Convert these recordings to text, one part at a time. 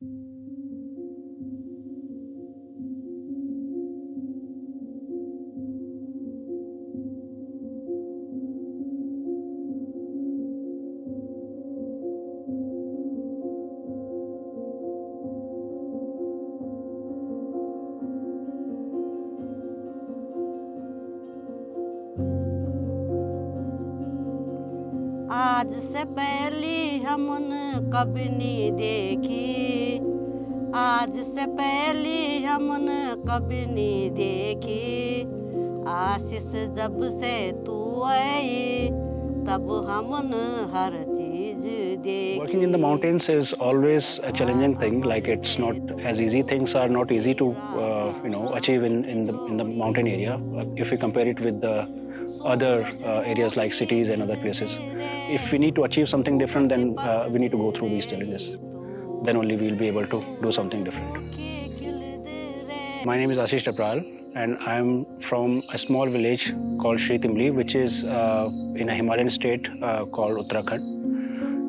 आज से पहली हमन कभी नहीं देखी, आज से पहली हमन कभी नहीं देखी, आशीष जब से तू आई तब हमन हर चीज देखी. Working in the mountains is always a challenging thing. Like it's not as easy. Things are not easy to achieve in the mountain area if we compare it with the other areas like cities and other places. If we need to achieve something different, then we need to go through these challenges. Then only we'll be able to do something different. My name is Ashish Tapral, and I'm from a small village called Shri Timli, which is in a Himalayan state called Uttarakhand.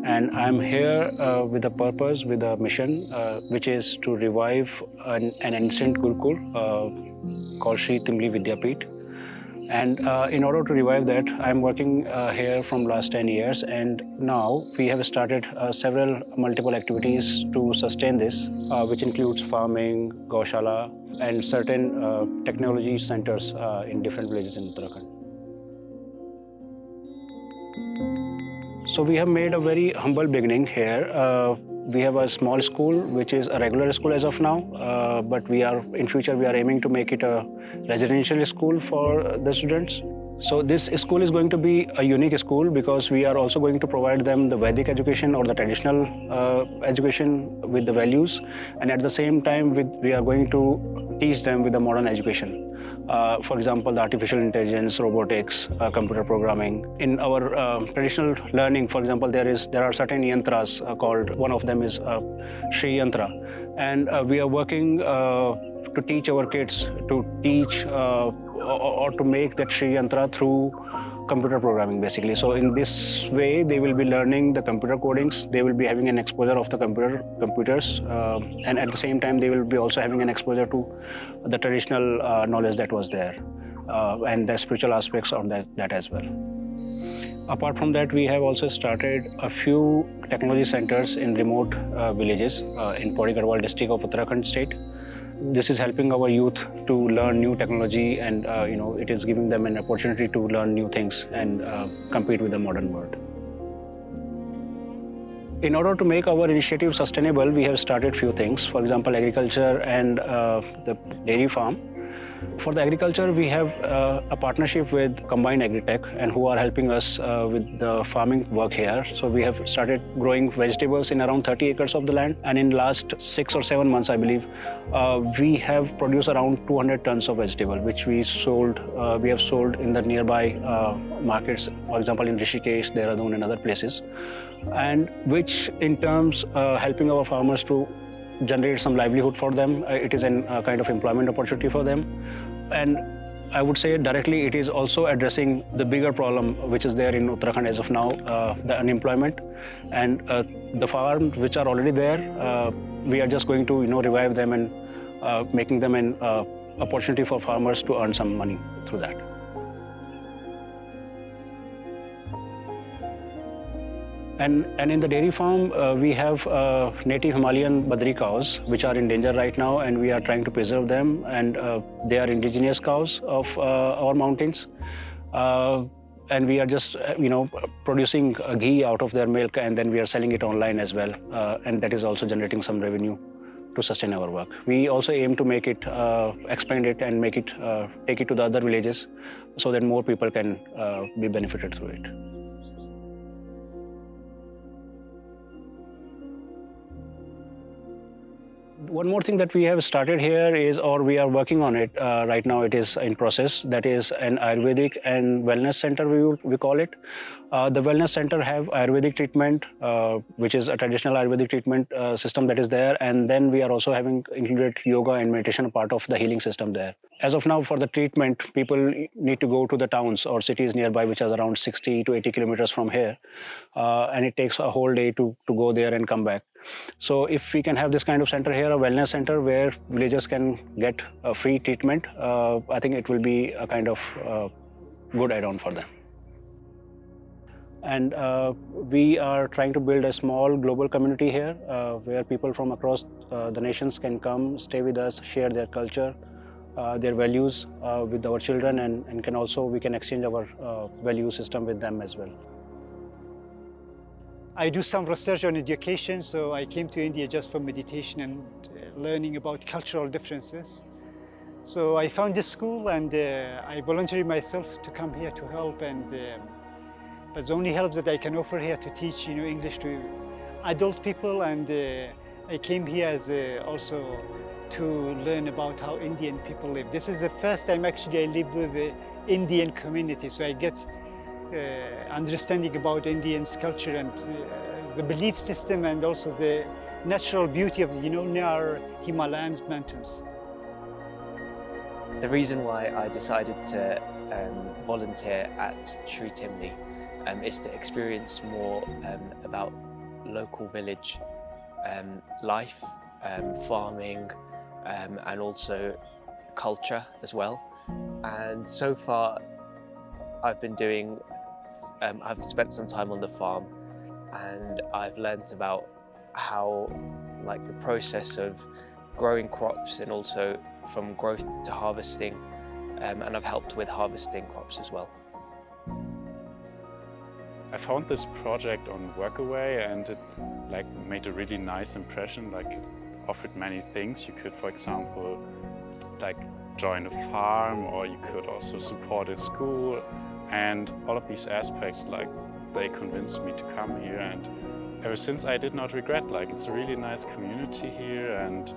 And I'm here with a purpose, with a mission, which is to revive an ancient Gurukul called Shri Timli Vidyapeeth. And in order to revive that, I'm working here from last 10 years, and now we have started several multiple activities to sustain this, which includes farming, Gaushala, and certain technology centers in different villages in Uttarakhand. So we have made a very humble beginning here. We have a small school, which is a regular school as of now, but in future we are aiming to make it a residential school for the students. So this school is going to be a unique school because we are also going to provide them the Vedic education or the traditional education with the values, and at the same time we are going to teach them with the modern education. For example, the artificial intelligence, robotics, computer programming. In our traditional learning, for example, there are certain yantras called, one of them is Shri Yantra, and we are working to teach our kids to teach or to make that Shri Yantra through computer programming, basically. So in this way, they will be learning the computer codings, they will be having an exposure of the computers, and at the same time, they will be also having an exposure to the traditional knowledge that was there, and the spiritual aspects of that as well. Apart from that, we have also started a few technology centers in remote villages in Pauri, Garhwal district of Uttarakhand state. This is helping our youth to learn new technology, and it is giving them an opportunity to learn new things and compete with the modern world. In order to make our initiative sustainable, we have started few things. For example, agriculture and the dairy farm. For the agriculture, we have a partnership with Combined Agritech, and who are helping us with the farming work here. So we have started growing vegetables in around 30 acres of the land, and in last 6 or 7 months, I believe, we have produced around 200 tons of vegetable, which we have sold in the nearby markets, for example, in Rishikesh, Dehradun, and other places, and which in terms helping our farmers to generate some livelihood for them. It is a kind of employment opportunity for them. And I would say directly it is also addressing the bigger problem which is there in Uttarakhand as of now, the unemployment. And the farms which are already there, we are just going to revive them and making them an opportunity for farmers to earn some money through that. And in the dairy farm, we have native Himalayan Badri cows, which are in danger right now, and we are trying to preserve them. And they are indigenous cows of our mountains. And we are just, producing ghee out of their milk, and then we are selling it online as well. And that is also generating some revenue to sustain our work. We also aim to make it, expand it, and make it, take it to the other villages, so that more people can be benefited through it. One more thing that we have started here is, or we are working on it right now, it is in process, that is an Ayurvedic and wellness center, we call it. The wellness center have Ayurvedic treatment, which is a traditional Ayurvedic treatment system that is there, and then we are also having included yoga and meditation part of the healing system there. as of now, for the treatment, people need to go to the towns or cities nearby, which are around 60 to 80 kilometers from here. And it takes a whole day to go there and come back. So if we can have this kind of center here, a wellness center where villagers can get a free treatment, I think it will be a kind of good add-on for them. And we are trying to build a small global community here where people from across the nations can come, stay with us, share their culture, their values with our children, and can also, we can exchange our value system with them as well. I do some research on education, so I came to India just for meditation and learning about cultural differences. So I found this school and I volunteered myself to come here to help, and but the only help that I can offer here to teach English to adult people, and I came here as also to learn about how Indian people live. This is the first time actually I live with the Indian community, so I get understanding about Indians' culture and the belief system, and also the natural beauty of near Himalayan mountains. The reason why I decided to volunteer at Shri Timli is to experience more about local village life, farming, and also culture as well. And so far I've been doing, I've spent some time on the farm, and I've learnt about how the process of growing crops, and also from growth to harvesting, and I've helped with harvesting crops as well. I found this project on Workaway, and it made a really nice impression. It offered many things. You could, for example, join a farm, or you could also support a school, and all of these aspects, they convinced me to come here. And ever since, I did not regret. It's a really nice community here, and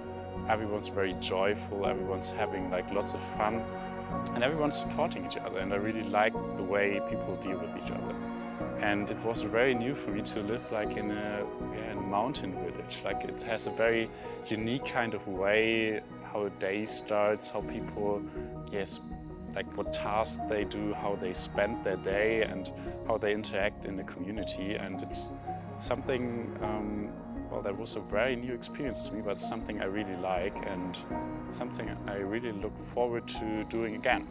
everyone's very joyful. Everyone's having lots of fun, and everyone's supporting each other. And I really like the way people deal with each other. And it was very new for me to live in a mountain village. It has a very unique kind of way how a day starts, how people, what tasks they do, how they spend their day, and how they interact in the community. And it's something, that was a very new experience to me, but something I really like, and something I really look forward to doing again.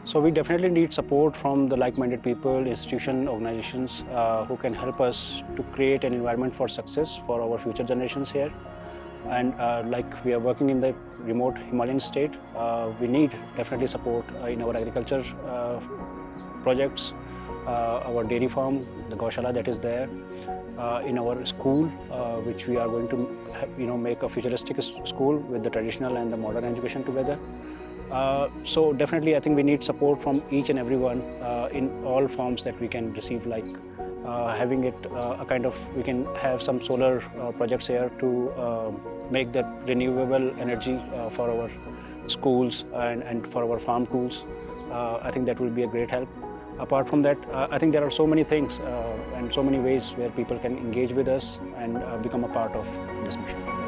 So we definitely need support from the like-minded people, institutions, organizations who can help us to create an environment for success for our future generations here. And we are working in the remote Himalayan state, we need definitely support in our agriculture projects, our dairy farm, the Gaushala that is there, in our school, which we are going to make a futuristic school with the traditional and the modern education together. So definitely I think we need support from each and everyone in all forms that we can receive, having it we can have some solar projects here to make that renewable energy for our schools and for our farm tools. I think that will be a great help. Apart from that, I think there are so many things and so many ways where people can engage with us and become a part of this mission.